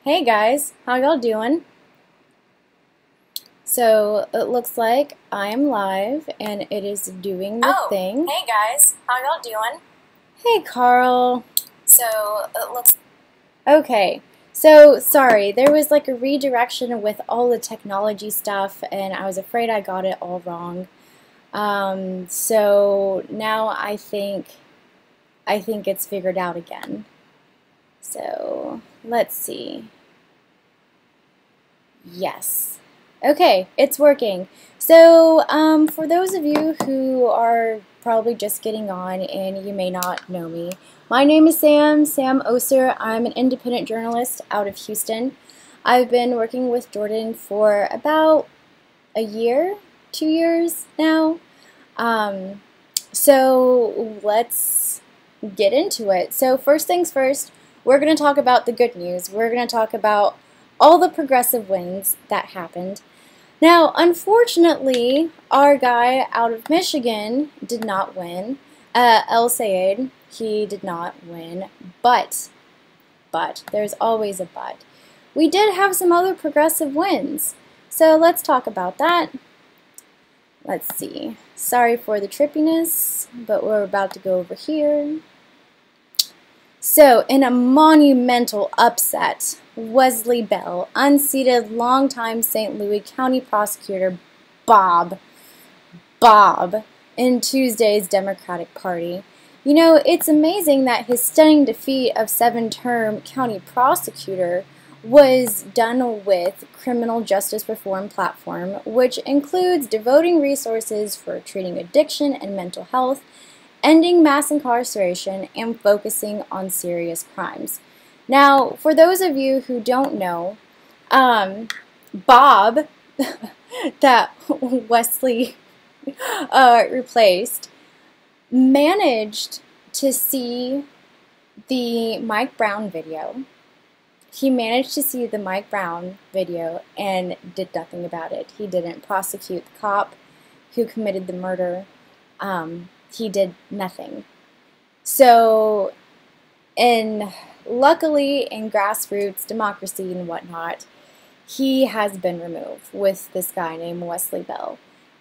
Hey guys, how y'all doing? So it looks like I am live and it is doing the thing. Hey guys, how y'all doing? Hey Carl. So it looks Okay, so sorry, there was like a redirection with all the technology stuff and I was afraid I got it all wrong. So now I think it's figured out again. So let's see. Yes. Okay, it's working. So, for those of you who are probably just getting on and you may not know me, my name is Sam Oser. I'm an independent journalist out of Houston. I've been working with Jordan for about a year, 2 years now. So let's get into it. So first things first, we're going to talk about the good news. We're going to talk about all the progressive wins that happened. Now, unfortunately, our guy out of Michigan did not win. El Sayed, he did not win, but, there's always a but. We did have some other progressive wins, so let's talk about that. Let's see. Sorry for the trippiness, but we're about to go over here. So, in a monumental upset, Wesley Bell unseated longtime St. Louis County Prosecutor Bob in Tuesday's Democratic Party. You know, it's amazing that his stunning defeat of 7-term county prosecutor was done with criminal justice reform platform, which includes devoting resources for treating addiction and mental health, ending mass incarceration, and focusing on serious crimes. Now, for those of you who don't know, Bob, that Wesley replaced, managed to see the Mike Brown video. He managed to see the Mike Brown video and did nothing about it. He didn't prosecute the cop who committed the murder. He did nothing. So, luckily in grassroots democracy and whatnot, he has been removed with this guy named Wesley Bell.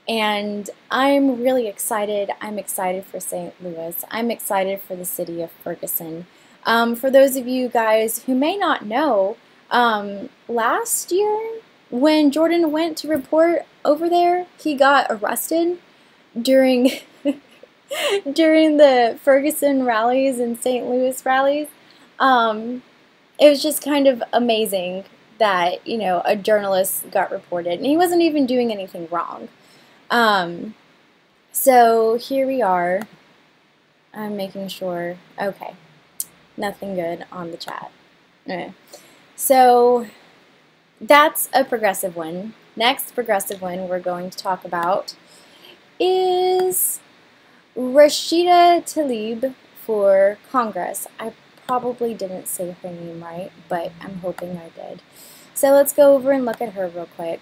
And I'm really excited. I'm excited for St. Louis. I'm excited for the city of Ferguson. For those of you guys who may not know, last year when Jordan went to report over there, he got arrested during the Ferguson rallies and St. Louis rallies. It was just kind of amazing that, you know, a journalist got reported and he wasn't even doing anything wrong. So here we are. I'm making sure. Okay. Nothing good on the chat. So that's a progressive win. Next progressive win we're going to talk about is Rashida Tlaib for Congress. I probably didn't say her name right, but I'm hoping I did. So let's go over and look at her real quick.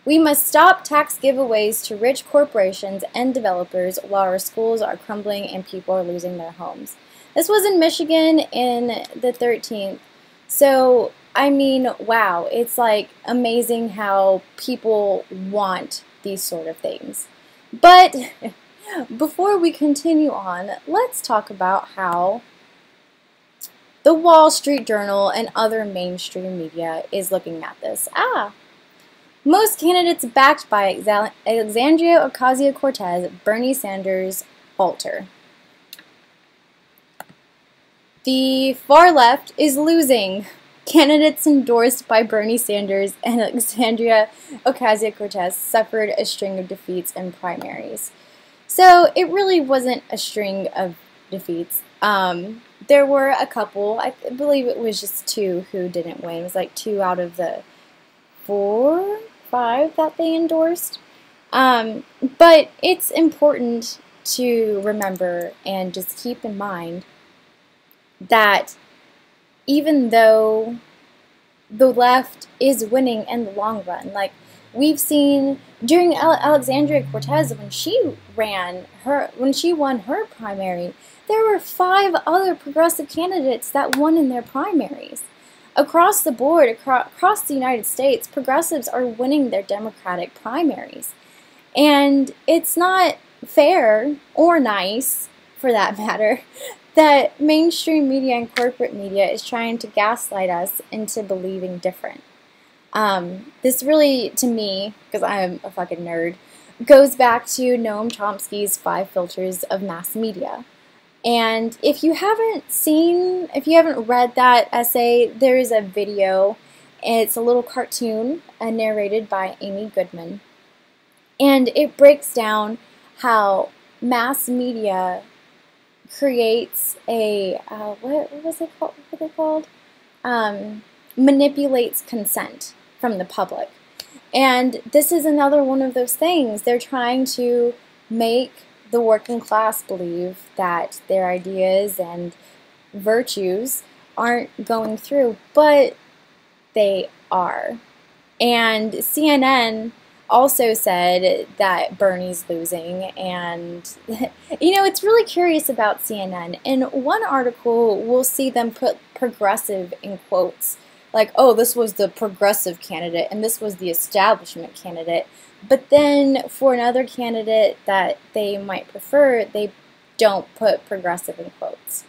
We must stop tax giveaways to rich corporations and developers while our schools are crumbling and people are losing their homes. This was in Michigan in the 13th. So, I mean, wow, it's like amazing how people want these sort of things. But before we continue on, let's talk about how the Wall Street Journal and other mainstream media is looking at this. Most candidates backed by Alexandria Ocasio-Cortez, Bernie Sanders, falter. The far left is losing. Candidates endorsed by Bernie Sanders and Alexandria Ocasio-Cortez suffered a string of defeats in primaries. So it really wasn't a string of defeats. There were a couple, I believe it was just 2 who didn't win. It was like 2 out of the 4, 5 that they endorsed. But it's important to remember and just keep in mind that even though the left is winning in the long run, like we've seen during Alexandria Cortez when she won her primary, there were 5 other progressive candidates that won in their primaries. across the board, across the United States, progressives are winning their Democratic primaries. And it's not fair or nice, for that matter, that mainstream media and corporate media is trying to gaslight us into believing different. This really, to me, because I'm a fucking nerd, goes back to Noam Chomsky's 5 filters of mass media. And if you haven't read that essay, there is a video. It's a little cartoon narrated by Amy Goodman. And it breaks down how mass media creates a, what was it called? What were they called? Manipulates consent from the public. And this is another one of those things. They're trying to make the working class believe that their ideas and virtues aren't going through, but they are. And CNN also said that Bernie's losing, and it's really curious about CNN. In one article, we'll see them put progressive in quotes, like, oh, this was the progressive candidate and this was the establishment candidate. But then for another candidate that they might prefer, they don't put progressive in quotes.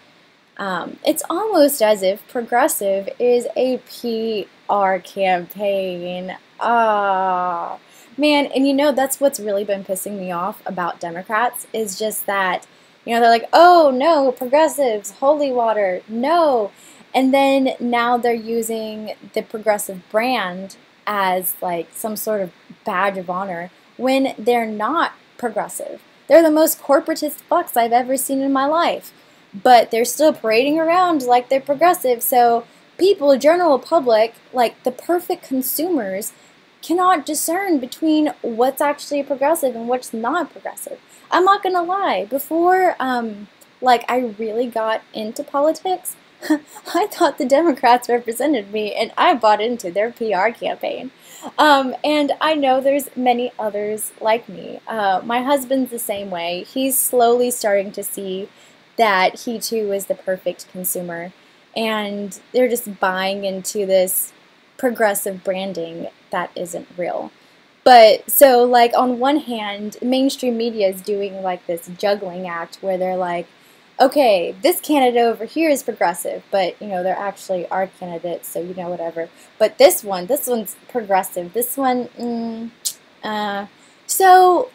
It's almost as if progressive is a PR campaign. Man, and that's what's really been pissing me off about Democrats, is just that, they're like, oh no, progressives, holy water, no. And then now they're using the progressive brand as like some sort of badge of honor when they're not progressive. They're the most corporatist fucks I've ever seen in my life. But they're still parading around like they're progressive, so people, general public, like the perfect consumers, cannot discern between what's actually progressive and what's not progressive. I'm not gonna lie, before I really got into politics, I thought the Democrats represented me, and I bought into their PR campaign. And I know there's many others like me. My husband's the same way. He's slowly starting to see that he too is the perfect consumer, and they're just buying into this progressive branding that isn't real. But so, like, on one hand, mainstream media is doing like this juggling act where they're like, okay, this candidate over here is progressive, but they're actually our candidates, so whatever. But this one's progressive. This one, so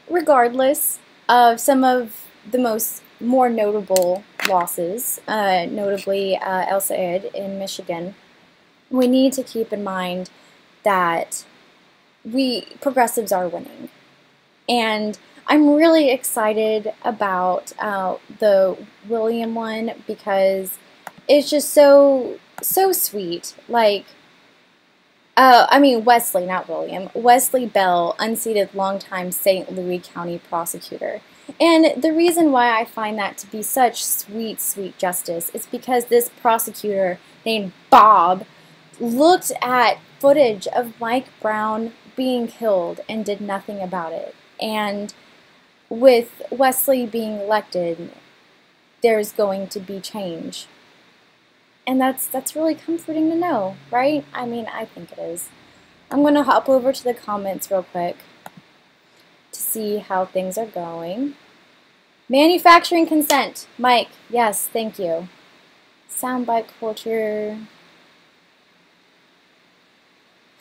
regardless of some of the more notable losses, notably El Said in Michigan, we need to keep in mind that progressives are winning. And I'm really excited about the William one, because it's just so sweet. Like, Wesley, not William. Wesley Bell, unseated longtime St. Louis County prosecutor. And the reason why I find that to be such sweet, sweet justice is because this prosecutor named Bob looked at footage of Mike Brown being killed and did nothing about it. And with Wesley being elected, there's going to be change. And that's really comforting to know, right? I think it is. I'm going to hop over to the comments real quick to see how things are going. Manufacturing consent. Mike, yes, thank you. Soundbite culture.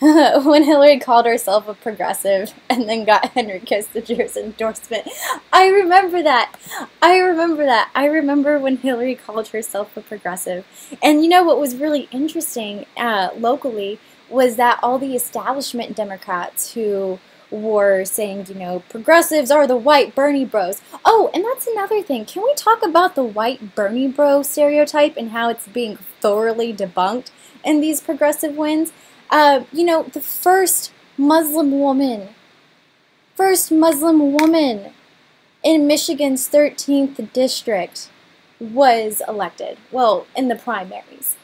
When Hillary called herself a progressive and then got Henry Kissinger's endorsement. I remember that. I remember when Hillary called herself a progressive. And what was really interesting locally was that all the establishment Democrats who were saying, progressives are the white Bernie bros. Oh, and that's another thing. Can we talk about the white Bernie bro stereotype and how it's being thoroughly debunked in these progressive wins? The first Muslim woman in Michigan's 13th district was elected. Well, in the primaries.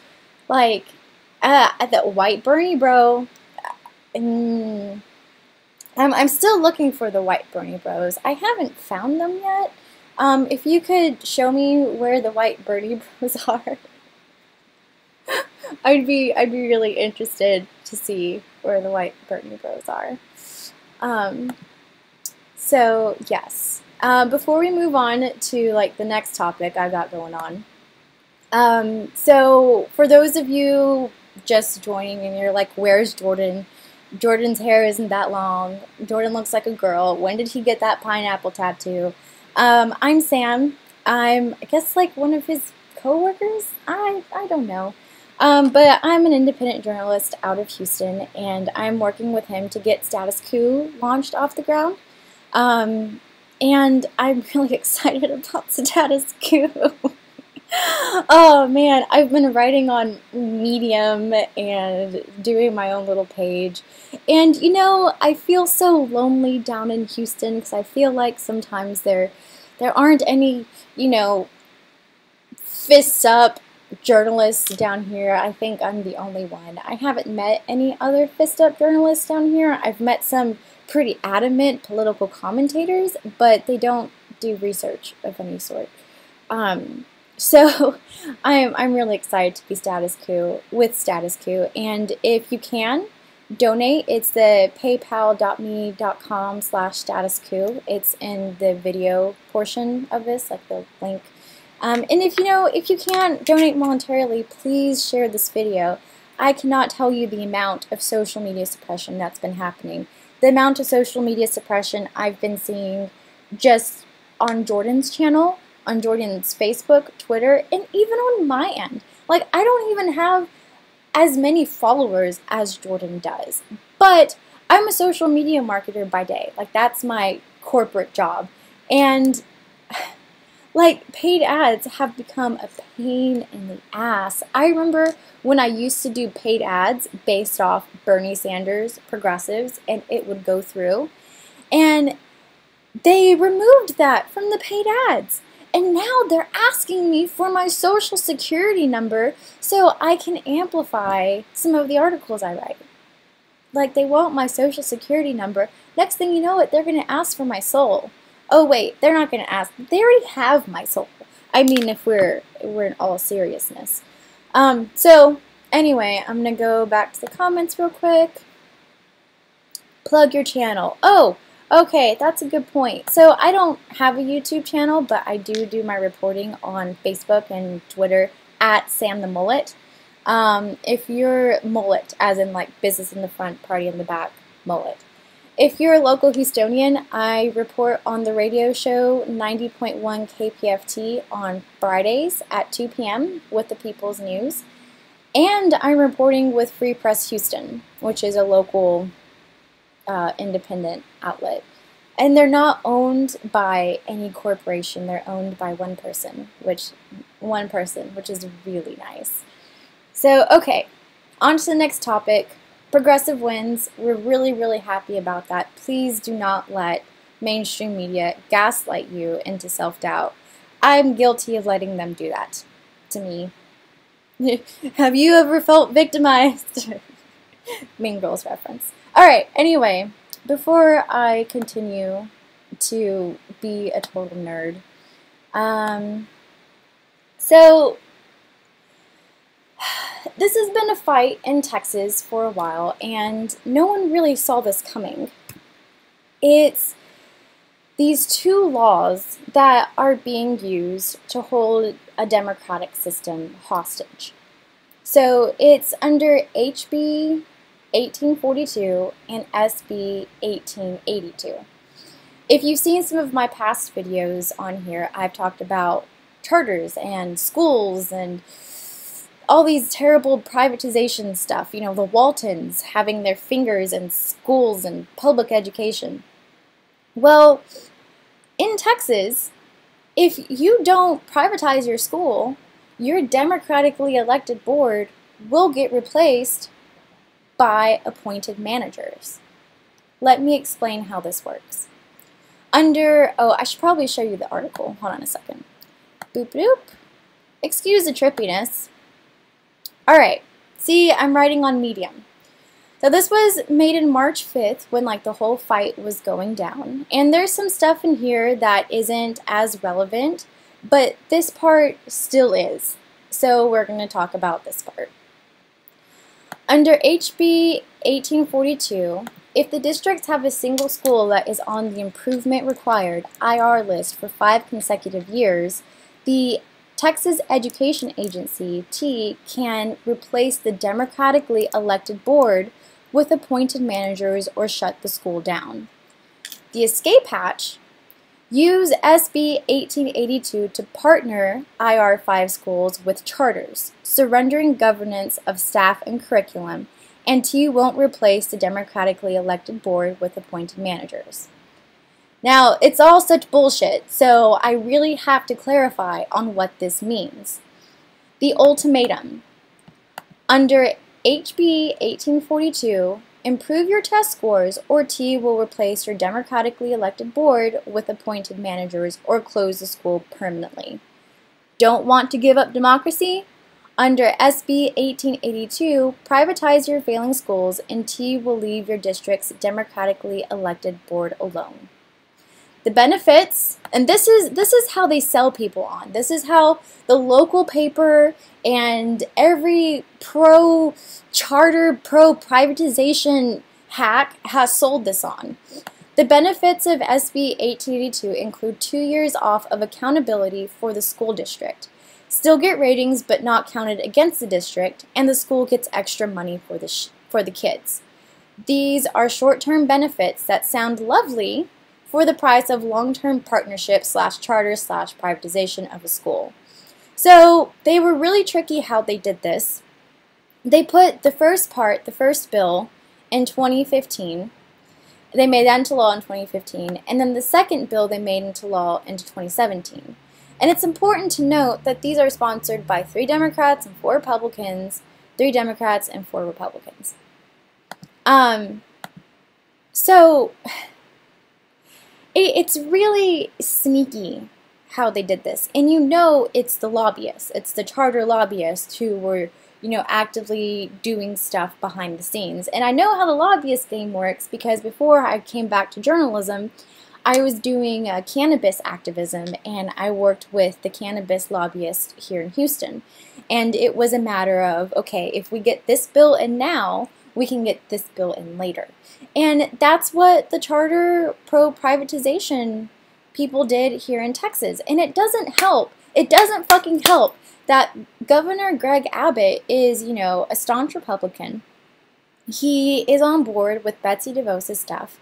Like, that white Bernie bro, I'm still looking for the white Bernie bros. I haven't found them yet. If you could show me where the white Bernie bros are. I'd be really interested to see where the white Bernie Bros are. So yes. Before we move on to like the next topic I've got going on. So for those of you just joining and you're like, where's Jordan? Jordan's hair isn't that long. Jordan looks like a girl. When did he get that pineapple tattoo? I'm Sam. I guess like one of his co-workers? I don't know. But I'm an independent journalist out of Houston, and I'm working with him to get Status Coup launched off the ground. And I'm really excited about Status Coup. Oh man, I've been writing on Medium and doing my own little page. And you know, I feel so lonely down in Houston because I feel like sometimes there aren't any, you know, fists up journalists down here. I think I'm the only one. I haven't met any other fist up journalists down here. I've met some pretty adamant political commentators, but they don't do research of any sort. So I'm really excited to be with Status Coup, and if you can donate, it's the paypal.me.com/statuscoup. It's in the video portion of this, like the link. And if you can't donate voluntarily, please share this video. I cannot tell you the amount of social media suppression that's been happening. The amount of social media suppression I've been seeing just on Jordan's channel, on Jordan's Facebook, Twitter, and even on my end. Like, I don't even have as many followers as Jordan does. But I'm a social media marketer by day. Like, that's my corporate job. And like, paid ads have become a pain in the ass. I remember when I used to do paid ads based off Bernie Sanders, progressives, and it would go through. And they removed that from the paid ads. And now they're asking me for my social security number so I can amplify some of the articles I write. Like, they want my social security number. Next thing you know it, they're going to ask for my soul. Oh wait, they're not going to ask. They already have my soul. I mean, if we're in all seriousness. So anyway, I'm going to go back to the comments real quick. Plug your channel. Oh, okay, that's a good point. So I don't have a YouTube channel, but I do my reporting on Facebook and Twitter at Sam the Mullet. If you're mullet, as in like business in the front, party in the back, mullet. If you're a local Houstonian, I report on the radio show 90.1 KPFT on Fridays at 2 p.m. with the People's News. And I'm reporting with Free Press Houston, which is a local independent outlet. And they're not owned by any corporation. They're owned by one person, which is really nice. So, okay, on to the next topic. Progressive wins. We're really, really happy about that. Please do not let mainstream media gaslight you into self-doubt. I'm guilty of letting them do that to me. Have you ever felt victimized? Mean Girls reference. Alright, anyway, before I continue to be a total nerd, so this has been a fight in Texas for a while, and no one really saw this coming. It's these two laws that are being used to hold a democratic system hostage. So it's under HB 1842 and SB 1882. If you've seen some of my past videos on here, I've talked about charters and schools and all these terrible privatization stuff, you know, the Waltons having their fingers in schools and public education. Well, in Texas, if you don't privatize your school, your democratically elected board will get replaced by appointed managers. Let me explain how this works. I should probably show you the article. Hold on a second. Boop boop. Excuse the trippiness. Alright, see, I'm writing on Medium. So this was made in March 5th when like the whole fight was going down. And there's some stuff in here that isn't as relevant, but this part still is. So we're going to talk about this part. Under HB 1842, if the districts have a single school that is on the improvement required IR list for 5 consecutive years, the Texas Education Agency, T, can replace the democratically elected board with appointed managers or shut the school down. The escape hatch: use SB 1882 to partner IR5 schools with charters, surrendering governance of staff and curriculum, and T won't replace the democratically elected board with appointed managers. Now, it's all such bullshit, so I really have to clarify on what this means. The ultimatum: under HB 1842, improve your test scores or T will replace your democratically elected board with appointed managers or close the school permanently. Don't want to give up democracy? Under SB 1882, privatize your failing schools and T will leave your district's democratically elected board alone. The benefits, and this is how they sell people on. This is how the local paper and every pro-charter, pro-privatization hack has sold this on. The benefits of SB 1882 include 2 years off of accountability for the school district, still get ratings but not counted against the district, and the school gets extra money for the kids. These are short-term benefits that sound lovely for the price of long-term partnership / charter / privatization of a school. So they were really tricky how they did this. They put the first bill in 2015. They made that into law in 2015, and then the second bill they made into law into 2017. And it's important to note that these are sponsored by 3 Democrats and 4 Republicans, 3 Democrats and 4 Republicans. So it's really sneaky how they did this. And you know it's the lobbyists, it's the charter lobbyists who were, actively doing stuff behind the scenes. And I know how the lobbyist game works because before I came back to journalism, I was doing cannabis activism, and I worked with the cannabis lobbyist here in Houston. And it was a matter of, okay, if we get this bill in now, we can get this bill in later. And that's what the charter pro-privatization people did here in Texas. And it doesn't help. It doesn't fucking help that Governor Greg Abbott is, a staunch Republican. He is on board with Betsy DeVos's stuff.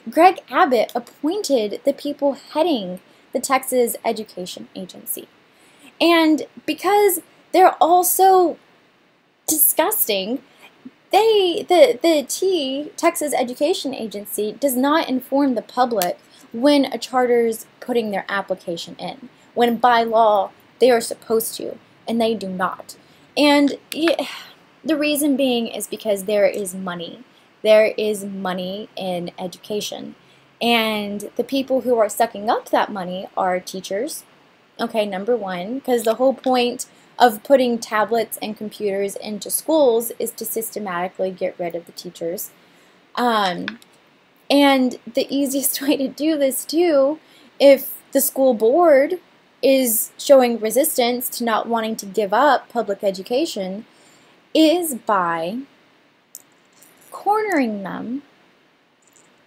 Greg Abbott appointed the people heading the Texas Education Agency. And because they're all so disgusting, the Texas Education Agency does not inform the public when a charter's putting their application in, when by law they are supposed to, and they do not. And the reason being is because there is money. There is money in education. And the people who are sucking up that money are teachers. Okay, number one, because the whole point of putting tablets and computers into schools is to systematically get rid of the teachers. And the easiest way to do this too, if the school board is showing resistance to not wanting to give up public education, is by cornering them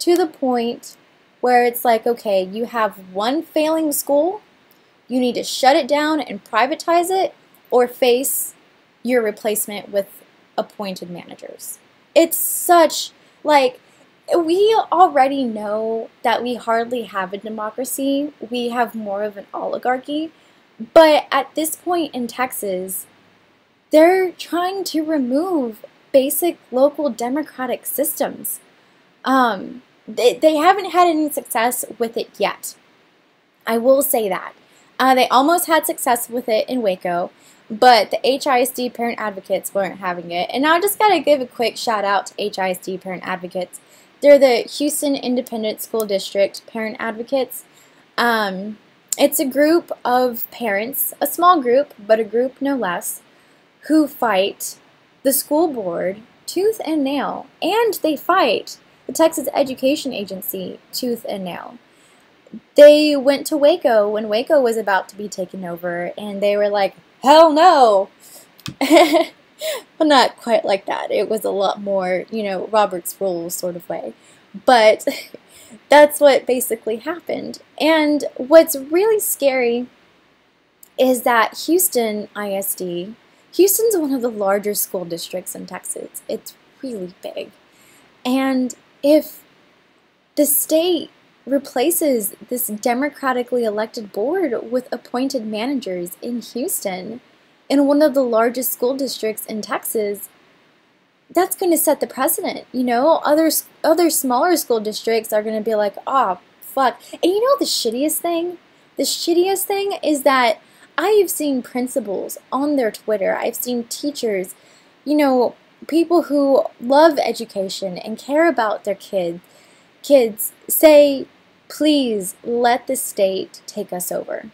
to the point where it's like, okay, you have one failing school, you need to shut it down and privatize it, or face your replacement with appointed managers. It's such, we already know that we hardly have a democracy. We have more of an oligarchy. But at this point in Texas, they're trying to remove basic local democratic systems. They haven't had any success with it yet. I will say that. They almost had success with it in Waco, but the HISD parent advocates weren't having it. And now I just got to give a quick shout out to HISD parent advocates. They're the Houston Independent School District parent advocates. It's a group of parents, a small group, but a group no less, who fight the school board tooth and nail, and they fight the Texas Education Agency tooth and nail. They went to Waco when Waco was about to be taken over, and they were like, hell no! But not quite like that. It was a lot more, Robert's Rules sort of way. But that's what basically happened. And what's really scary is that Houston's one of the larger school districts in Texas. It's really big. And if the state replaces this democratically elected board with appointed managers in Houston, in one of the largest school districts in Texas, that's going to set the precedent. Other smaller school districts are going to be like, oh, fuck. And the shittiest thing? The shittiest thing is that I've seen principals on their Twitter, I've seen teachers, people who love education and care about their kids say, please let the state take us over.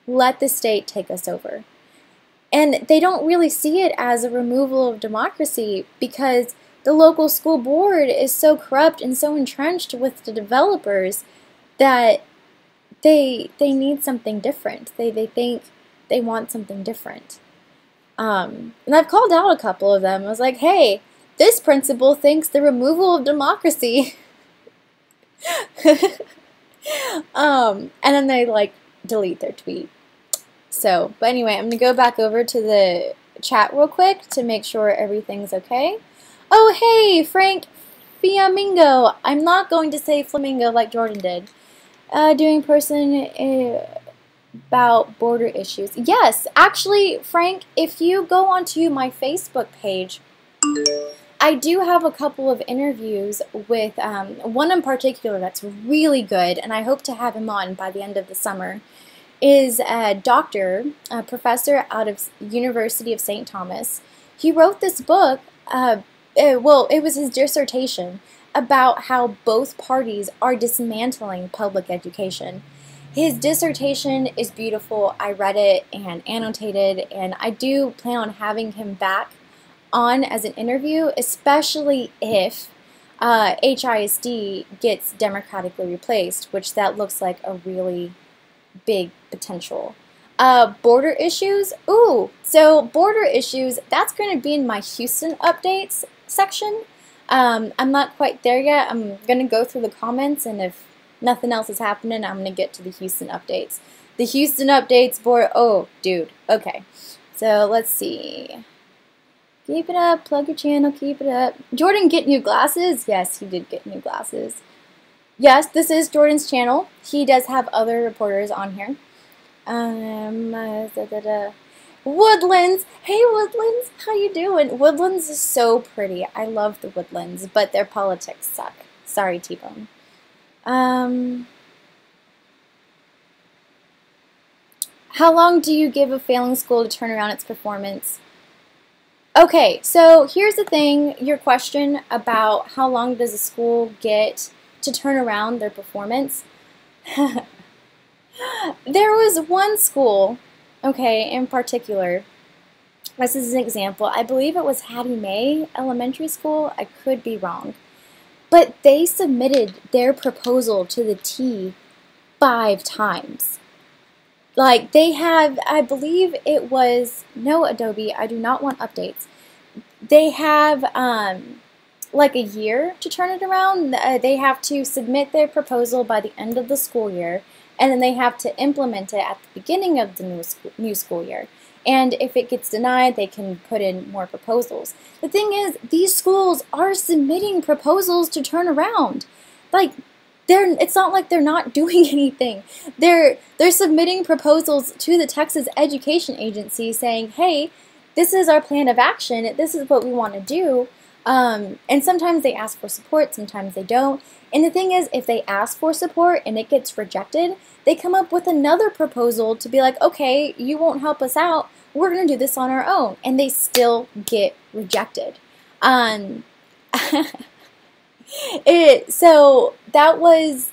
Let the state take us over. And they don't really see it as a removal of democracy because the local school board is so corrupt and so entrenched with the developers that they need something different. They think they want something different. And I've called out a couple of them. I was like, hey, this principal thinks the removal of democracy. And then they delete their tweet. So, but anyway, I'm going to go back over to the chat real quick to make sure everything's okay. Oh, hey, Frank Fiamingo. I'm not going to say flamingo like Jordan did. Doing person about border issues. Yes, actually, Frank, if you go onto my Facebook page, I do have a couple of interviews with one in particular that's really good, and I hope to have him on by the end of the summer. Is a doctor, a professor out of University of St. Thomas. He wrote this book, it was his dissertation, about how both parties are dismantling public education. His dissertation is beautiful. I read it and annotated, and I do plan on having him back on as an interview, especially if HISD gets democratically replaced, which that looks like a really big potential. Border issues. Ooh, so border issues, that's going to be in my Houston updates section. I'm not quite there yet. I'm going to go through the comments, and if nothing else is happening, I'm going to get to the Houston updates. The Houston updates board. Oh, dude. Okay. So let's see. Keep it up. Plug your channel. Keep it up. Jordan get new glasses? Yes, he did get new glasses. Yes, this is Jordan's channel. He does have other reporters on here. Woodlands. Hey, Woodlands. How you doing? Woodlands is so pretty. I love the Woodlands, but their politics suck. Sorry, T-Bone. How long do you give a failing school to turn around its performance? Okay, so here's the thing. Your question about how long does a school get to turn around their performance. There was one school, okay, in particular. This is an example. I believe it was Hattie Mae Elementary School. I could be wrong. But they submitted their proposal to the T 5 times. Like, they have, I believe it was, no, Adobe, I do not want updates. They have, like a year to turn it around. They have to submit their proposal by the end of the school year, and then they have to implement it at the beginning of the new school year. And if it gets denied, they can put in more proposals. The thing is, these schools are submitting proposals to turn around. Like, it's not like they're not doing anything. They're submitting proposals to the Texas Education Agency saying, hey, this is our plan of action. This is what we want to do. And sometimes they ask for support, sometimes they don't. And the thing is, if they ask for support and it gets rejected, they come up with another proposal to be like, okay, you won't help us out, we're going to do this on our own. And they still get rejected. So that was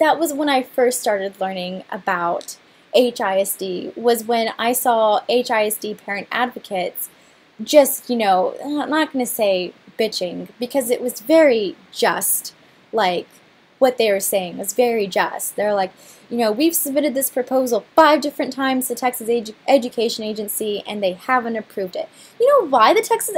when I first started learning about HISD, was when I saw HISD parent advocates just, I'm not going to say bitching, because it was very just, like, what they were saying was very just. They're like, you know, we've submitted this proposal 5 different times to Texas Education Agency, and they haven't approved it. You know why the Texas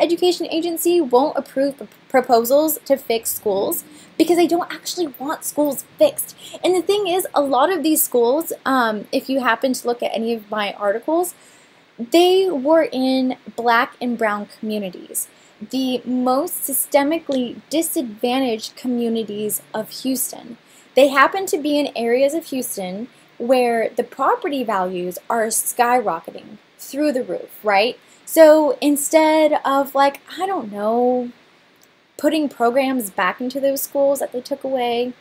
Education Agency won't approve proposals to fix schools? Because they don't actually want schools fixed. And the thing is, a lot of these schools, if you happen to look at any of my articles, they were in black and brown communities, the most systemically disadvantaged communities of Houston. They happen to be in areas of Houston where the property values are skyrocketing through the roof, right? So instead of, like, I don't know, putting programs back into those schools that they took away,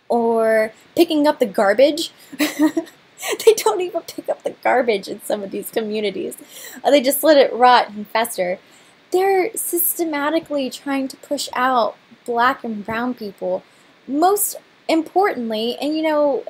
or picking up the garbage, they don't even pick up the garbage in some of these communities. They just let it rot and fester. They're systematically trying to push out black and brown people. Most importantly, and you know,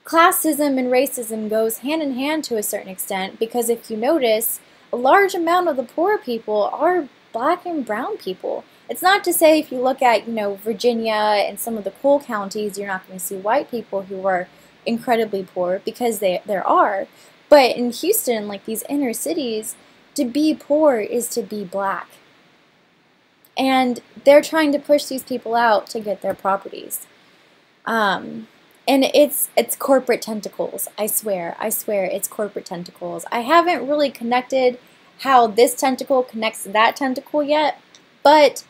classism and racism goes hand in hand to a certain extent, because if you notice, a large amount of the poor people are black and brown people. It's not to say if you look at, you know, Virginia and some of the coal counties, you're not going to see white people who are incredibly poor, because there are. But in Houston, like these inner cities, to be poor is to be black. And they're trying to push these people out to get their properties. And it's corporate tentacles, I swear it's corporate tentacles. I haven't really connected how this tentacle connects to that tentacle yet, but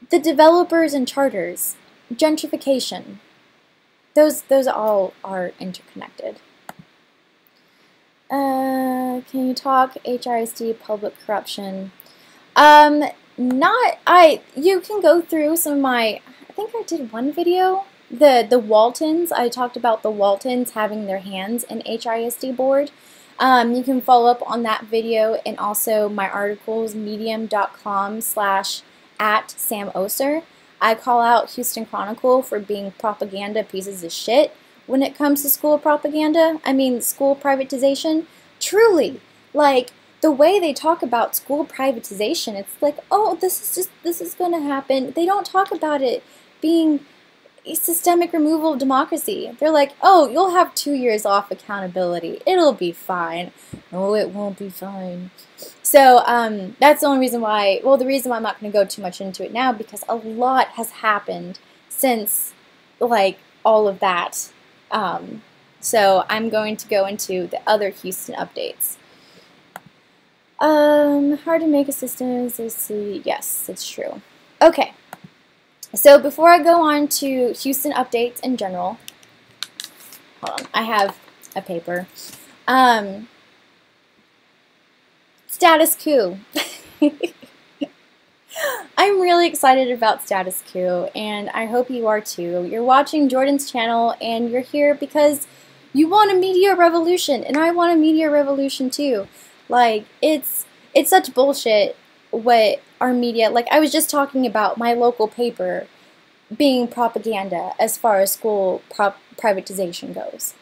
the developers and charters, gentrification, those all are interconnected. Can you talk HISD public corruption? You can go through some of my, I think I did one video, the Waltons. I talked about the Waltons having their hands in HISD board. You can follow up on that video, and also my articles, medium.com/@SamOser. I call out Houston Chronicle for being propaganda pieces of shit when it comes to school propaganda. I mean, school privatization. Truly, like, the way they talk about school privatization, it's like, oh, this is going to happen. They don't talk about it being a systemic removal of democracy. They're like, oh, you'll have 2 years off accountability. It'll be fine. No, it won't be fine. So that's the only reason why, well, the reason why I'm not going to go too much into it now, because a lot has happened since, like, all of that. So I'm going to go into the other Houston updates. Hard to make assistance. Yes, it's true. Okay. So before I go on to Houston updates in general, hold on, I have a paper. Status Coup. I'm really excited about Status Coup, and I hope you are too. You're watching Jordan's channel, and you're here because you want a media revolution, and I want a media revolution too. Like, it's such bullshit what our media, like I was just talking about my local paper being propaganda as far as school privatization goes.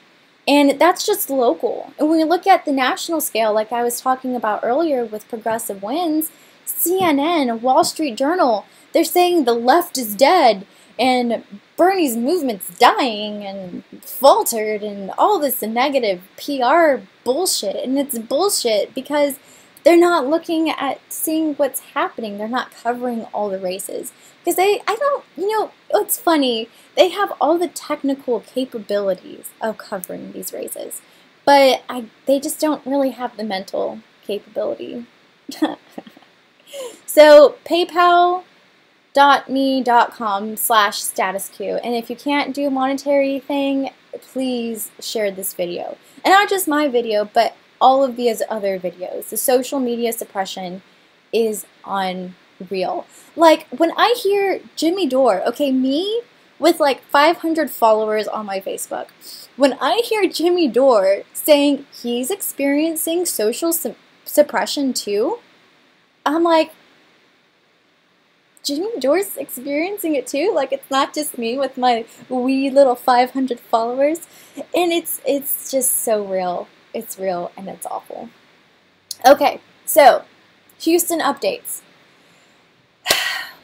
And that's just local. And when we look at the national scale, like I was talking about earlier with progressive wins, CNN, Wall Street Journal, they're saying the left is dead and Bernie's movement's dying and faltered and all this negative PR bullshit. And it's bullshit because they're not looking at seeing what's happening. They're not covering all the races. Because it's funny, they have all the technical capabilities of covering these races, but they just don't really have the mental capability. So paypal.me.com/statusqueue, and if you can't do a monetary thing, please share this video. And not just my video, but all of these other videos. The social media suppression is unreal. Like, when I hear Jimmy Dore, okay, me with like 500 followers on my Facebook, when I hear Jimmy Dore saying he's experiencing social suppression too, I'm like, Jimmy Dore's experiencing it too? Like, it's not just me with my wee little 500 followers? And it's just so real. It's real and it's awful. Okay, so Houston updates.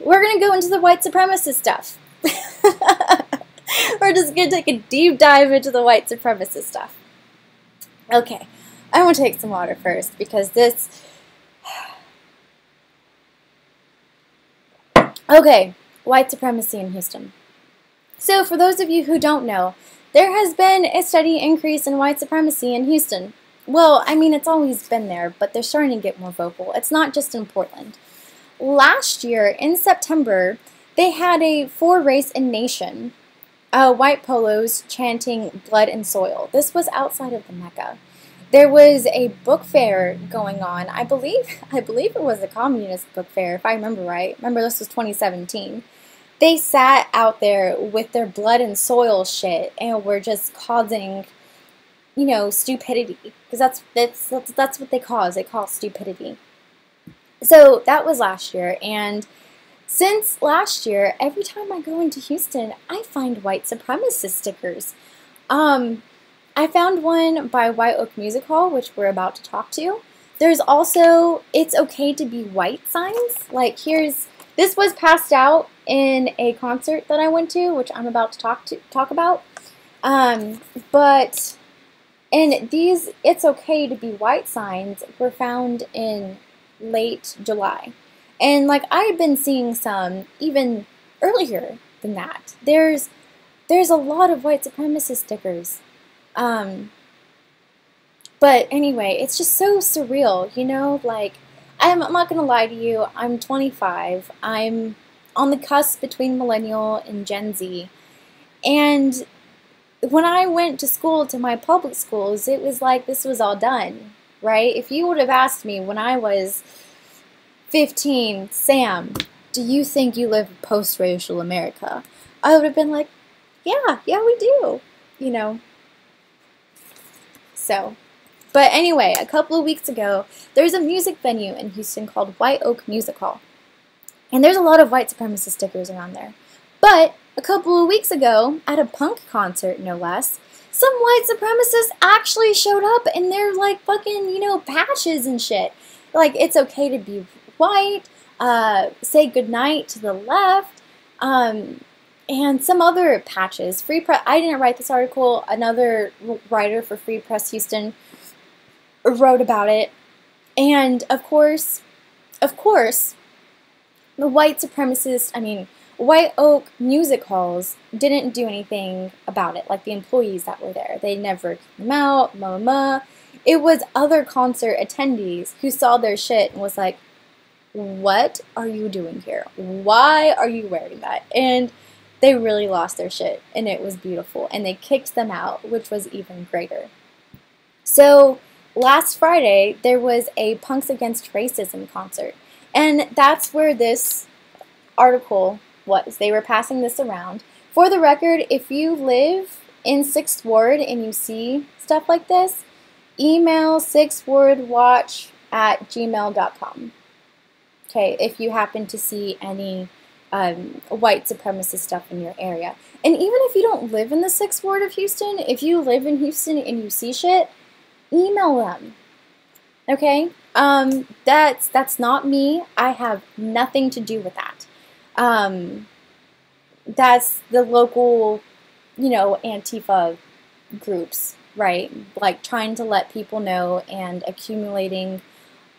we're going to go into the white supremacist stuff. We're just going to take a deep dive into the white supremacist stuff. Okay, I want to take some water first because this... Okay, white supremacy in Houston. So for those of you who don't know, there has been a steady increase in white supremacy in Houston. Well, I mean, it's always been there, but they're starting to get more vocal. It's not just in Portland. Last year, in September, they had a For Race and Nation, white polos chanting blood and soil. This was outside of the Mecca. There was a book fair going on. I believe it was a communist book fair, if I remember right. Remember, this was 2017. They sat out there with their blood and soil shit and were just causing, you know, stupidity. Because that's what they cause. They call stupidity. So that was last year, and since last year, every time I go into Houston, I find white supremacist stickers. I found one by White Oak Music Hall, which we're about to talk to. There's also "It's Okay to Be White" signs. Like, this was passed out in a concert that I went to, which I'm about to talk about. But these "It's Okay to Be White" signs were found in late July. And like, I had been seeing some even earlier than that. There's a lot of white supremacist stickers. But anyway, it's just so surreal, you know? Like, I'm not gonna lie to you, I'm 25. I'm on the cusp between millennial and Gen Z. And when I went to school, to my public schools, it was like this was all done, right? If you would have asked me when I was 15, Sam, do you think you live post-racial America? I would have been like, yeah, we do, you know. So, but anyway, a couple of weeks ago, there's a music venue in Houston called White Oak Music Hall. And there's a lot of white supremacist stickers around there. But a couple of weeks ago, at a punk concert, no less, some white supremacists actually showed up in their, like, fucking, you know, patches and shit. Like, "It's okay to be white," "Say goodnight to the left," and some other patches. Free Press. I didn't write this article. Another writer for Free Press Houston wrote about it. And of course, the white supremacist, White Oak Music Halls didn't do anything about it. Like, the employees that were there, they never came out. It was other concert attendees who saw their shit and was like, "What are you doing here? Why are you wearing that?" And they really lost their shit, and it was beautiful. And they kicked them out, which was even greater. So last Friday, there was a Punks Against Racism concert. And that's where this article was. They were passing this around. For the record, if you live in 6th Ward and you see stuff like this, email 6wardwatch@gmail.com. Okay, if you happen to see any white supremacist stuff in your area. And even if you don't live in the 6th Ward of Houston, if you live in Houston and you see shit, email them. Okay? That's not me. I have nothing to do with that. That's the local, you know, Antifa groups, right? Like, trying to let people know and accumulating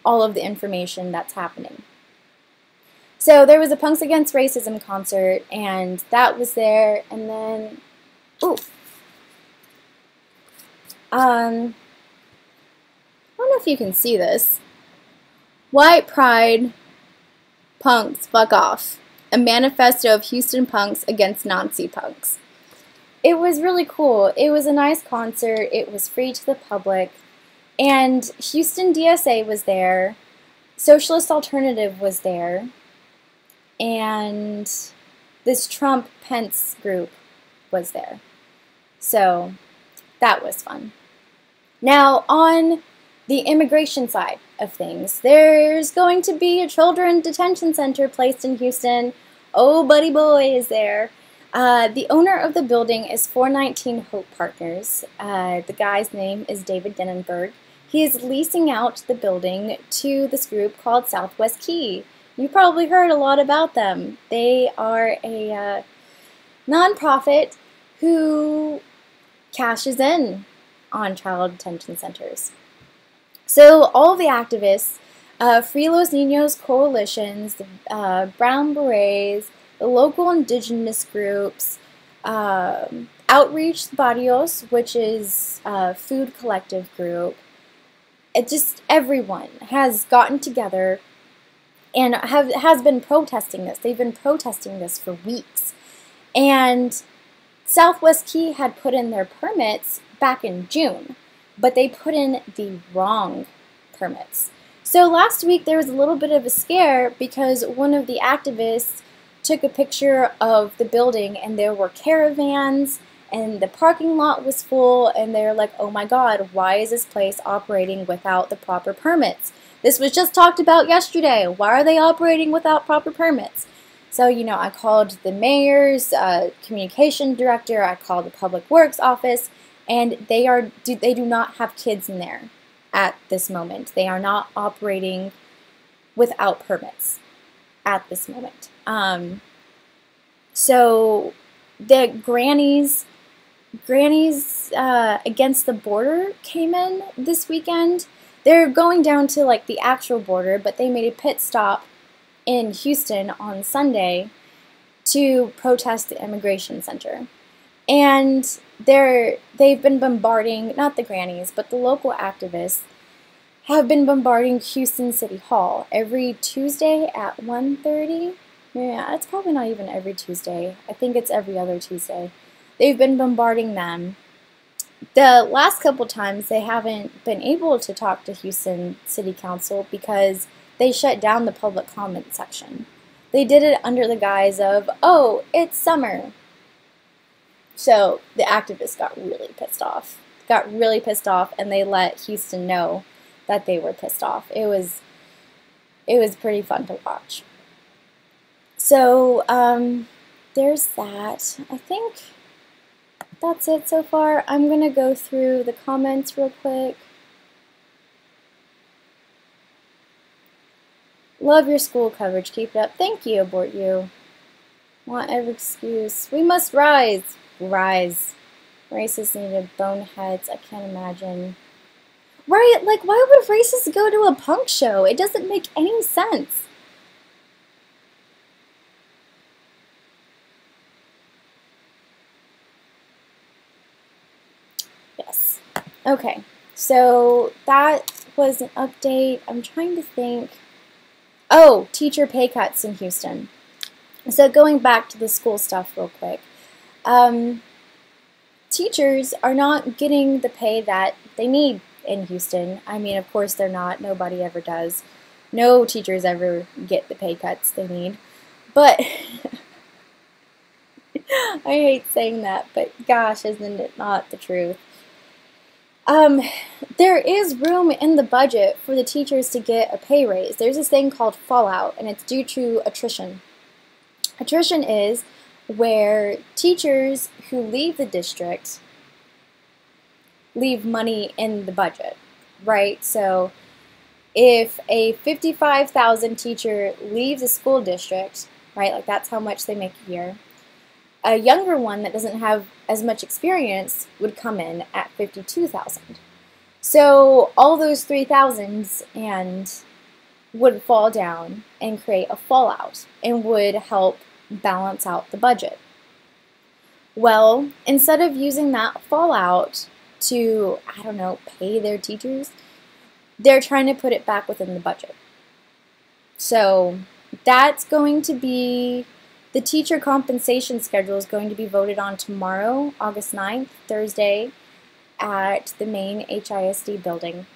all of the information that's happening. So there was a Punks Against Racism concert, and that was there, and then, I don't know if you can see this. White Pride Punks Fuck Off, a manifesto of Houston punks against Nazi punks. It was really cool. It was a nice concert. It was free to the public. And Houston DSA was there. Socialist Alternative was there. And this Trump-Pence group was there. So that was fun. Now, on the immigration side of things, there's going to be a children detention center placed in Houston. Oh, buddy boy is there. The owner of the building is 419 Hope Partners. The guy's name is David Denenberg. He is leasing out the building to this group called Southwest Key, You probably heard a lot about them. They are a nonprofit who cashes in on child detention centers. So all the activists, Free Los Niños coalitions, the Brown Berets, the local indigenous groups, Outreach Barrios, which is a food collective group, everyone has gotten together and has been protesting this. They've been protesting this for weeks. And Southwest Key had put in their permits back in June, but they put in the wrong permits. So last week there was a little bit of a scare because one of the activists took a picture of the building and there were caravans and the parking lot was full, and they're like, oh my god, why is this place operating without the proper permits? This was just talked about yesterday. Why are they operating without proper permits? So, I called the mayor's communication director, I called the public works office, and they do not have kids in there at this moment. They are not operating without permits at this moment. So the Grannies Against the Border came in this weekend. They're going down to like the actual border, but they made a pit stop in Houston on Sunday to protest the immigration center. And they've been bombarding, not the Grannies, but the local activists have been bombarding Houston City Hall every Tuesday at 1:30. Yeah, it's probably not even every Tuesday. I think it's every other Tuesday. They've been bombarding them. The last couple times they haven't been able to talk to Houston City Council because they shut down the public comment section. They did it under the guise of, oh, it's summer. So the activists got really pissed off. And they let Houston know that they were pissed off. It was pretty fun to watch. So there's that. I think that's it so far. I'm going to go through the comments real quick. Love your school coverage. Keep it up. Thank you, Abort You. Want every excuse. We must rise. Rise. Racists needed boneheads. I can't imagine. Right? Like, why would racists go to a punk show? It doesn't make any sense. Yes. Okay. So that was an update. I'm trying to think. Oh, teacher pay cuts in Houston. So going back to the school stuff real quick. Teachers are not getting the pay that they need in Houston. I mean, of course they're not. Nobody ever does. No teachers ever get the pay cuts they need. But I hate saying that, but gosh, isn't it not the truth? There is room in the budget for the teachers to get a pay raise. There's this thing called fallout, and it's due to attrition. Attrition is where teachers who leave the district leave money in the budget, right? So if a 55,000 teacher leaves a school district, right, like that's how much they make a year, a younger one that doesn't have as much experience would come in at 52,000. So all those 3,000s and would fall down and create a fallout and would help balance out the budget. Well, instead of using that fallout to, I don't know, pay their teachers, they're trying to put it back within the budget. So that's going to be, the teacher compensation schedule is going to be voted on tomorrow, August 9th, Thursday, at the main HISD building.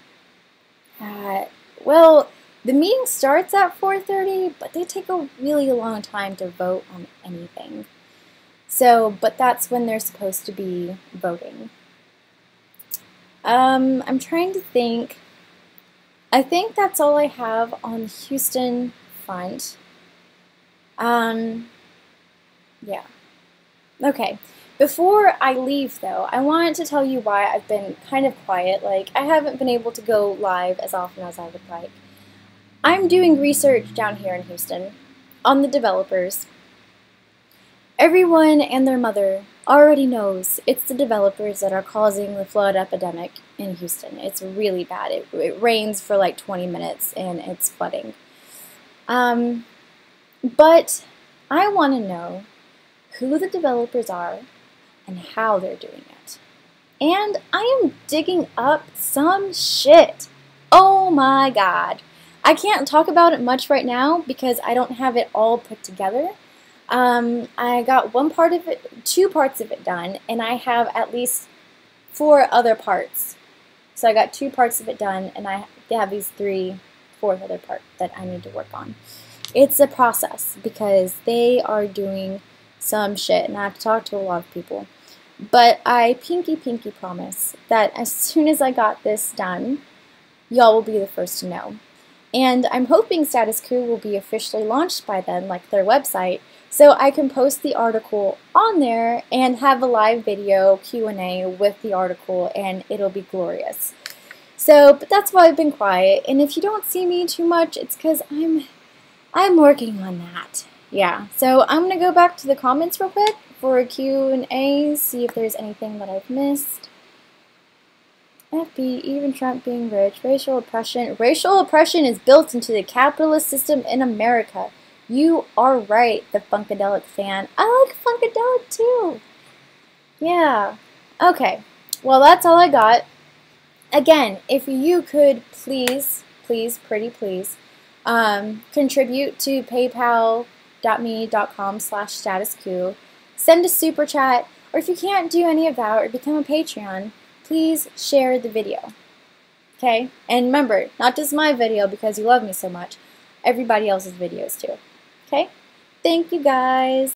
Well, the meeting starts at 4:30, but they take a really long time to vote on anything. So, but that's when they're supposed to be voting. I'm trying to think. I think that's all I have on the Houston front. Yeah. Okay. Before I leave, though, I wanted to tell you why I've been kind of quiet. Like, I haven't been able to go live as often as I would like. I'm doing research down here in Houston on the developers. Everyone and their mother already knows it's the developers that are causing the flood epidemic in Houston. It's really bad. It rains for like 20 minutes and it's flooding. But I want to know who the developers are and how they're doing it. And I am digging up some shit. Oh my god. I can't talk about it much right now because I don't have it all put together. I got two parts of it done, and I have at least 4 other parts. So I got 2 parts of it done, and I have these 4th other part that I need to work on. It's a process because they are doing some shit, and I have to talk to a lot of people. But I pinky promise that as soon as I got this done, y'all will be the first to know. And I'm hoping Status Coup will be officially launched by then, like their website, so I can post the article on there and have a live video Q&A with the article, and it'll be glorious. So, but that's why I've been quiet, and if you don't see me too much, it's because I'm working on that. Yeah, so I'm going to go back to the comments real quick for a Q&A, see if there's anything that I've missed. FB, even Trump being rich, racial oppression. Racial oppression is built into the capitalist system in America. You are right, the Funkadelic fan. I like Funkadelic too. Yeah. Okay. Well, that's all I got. Again, if you could please, pretty please, contribute to paypal.me.com/statuscoup. Send a super chat, or if you can't do any of that or become a Patreon, please share the video. Okay? And remember, not just my video because you love me so much, everybody else's videos too. Okay? Thank you guys.